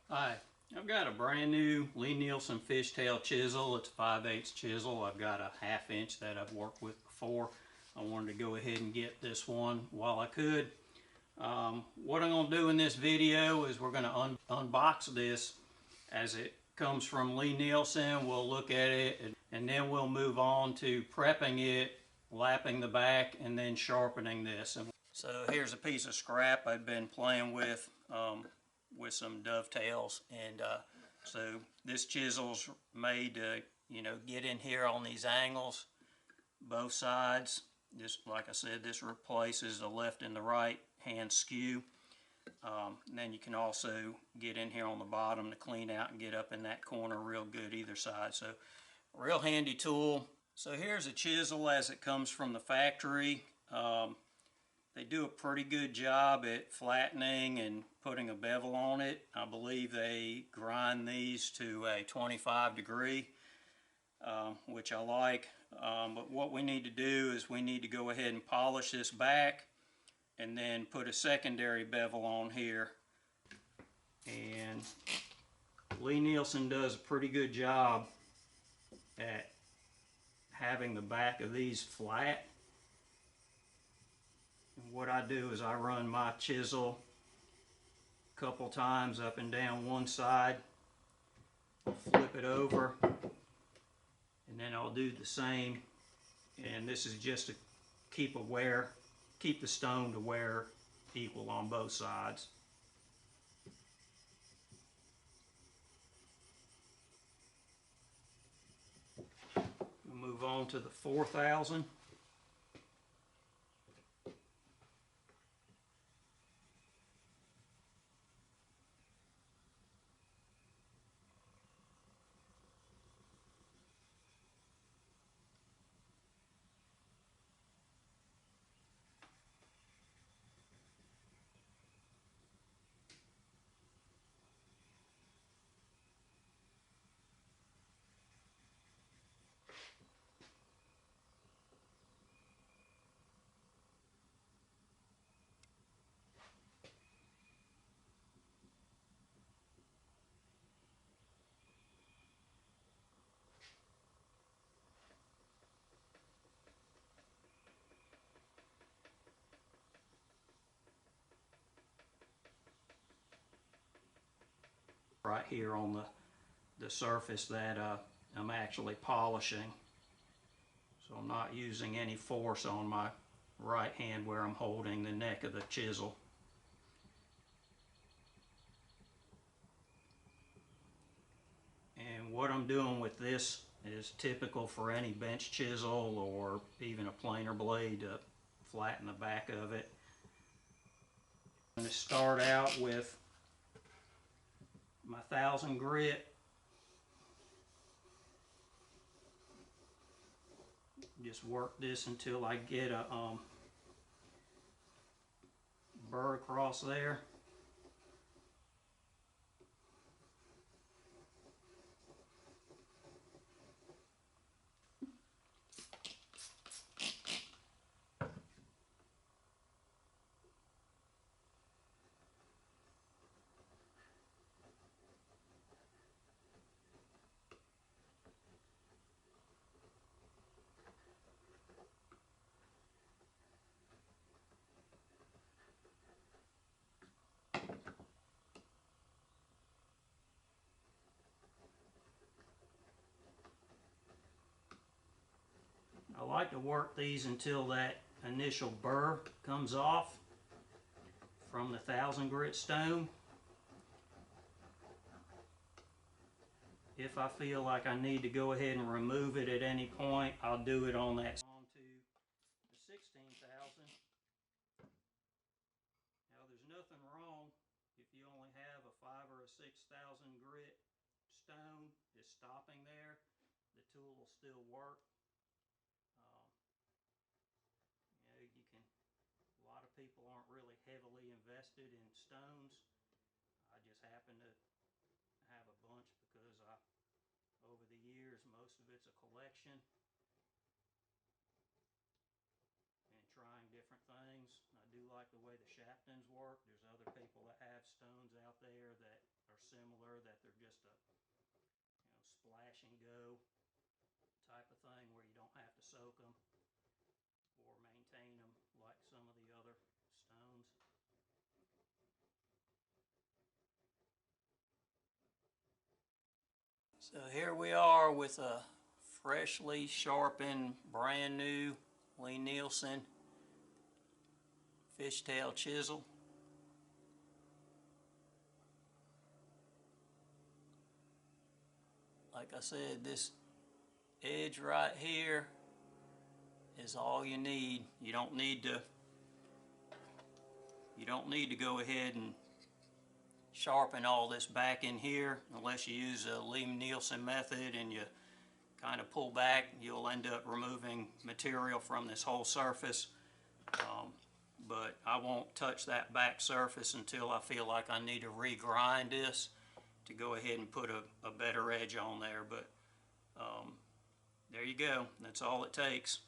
Hi, I've got a brand new Lie-Nielson Fishtail chisel. It's a 5/8 chisel. I've got a 1/2 inch that I've worked with before. I wanted to go ahead and get this one while I could. What I'm going to do in this video is we're going to unbox this as it comes from Lie-Nielson. We'll look at it and then we'll move on to prepping it, lapping the back, and then sharpening this. So here's a piece of scrap I've been playing with some dovetails, and so this chisel's made to get in here on these angles, both sides. This, like I said, this replaces the left and the right hand skew. And then you can also get in here on the bottom to clean out and get up in that corner real good either side. So real handy tool. So here's a chisel as it comes from the factory. They do a pretty good job at flattening and putting a bevel on it. I believe they grind these to a 25 degree, which I like. But what we need to do is we need to go ahead and polish this back and then put a secondary bevel on here. And Lie-Nielson does a pretty good job at having the back of these flat. And what I do is I run my chisel a couple times up and down one side, flip it over, and then I'll do the same. And this is just to keep the stone to wear equal on both sides. We'll move on to the 4000. Right here on the surface that I'm actually polishing. So I'm not using any force on my right hand where I'm holding the neck of the chisel. And what I'm doing with this is typical for any bench chisel or even a planer blade to flatten the back of it. I'm going to start out with my 1000 grit. Just work this until I get a burr across there. I like to work these until that initial burr comes off from the 1000 grit stone. If I feel like I need to go ahead and remove it at any point, I'll do it on that. On to the 16,000. Now there's nothing wrong if you only have a 5 or a 6,000 grit stone just stopping there. The tool will still work. A lot of people aren't really heavily invested in stones. I just happen to have a bunch because over the years, most of it's a collection and trying different things. I do like the way the shaftings work. There's other people that have stones out there that are similar, that they're just a splash and go type of thing where you don't have to soak them or maintain them like some of the other stones. So here we are with a freshly sharpened, brand new Lie-Nielson Fishtail chisel. Like I said, this edge right here is all you need. You don't need to go ahead and sharpen all this back in here unless you use a Lie-Nielson method and you kind of pull back. You'll end up removing material from this whole surface. But I won't touch that back surface until I feel like I need to regrind this to go ahead and put a better edge on there. But there you go. That's all it takes.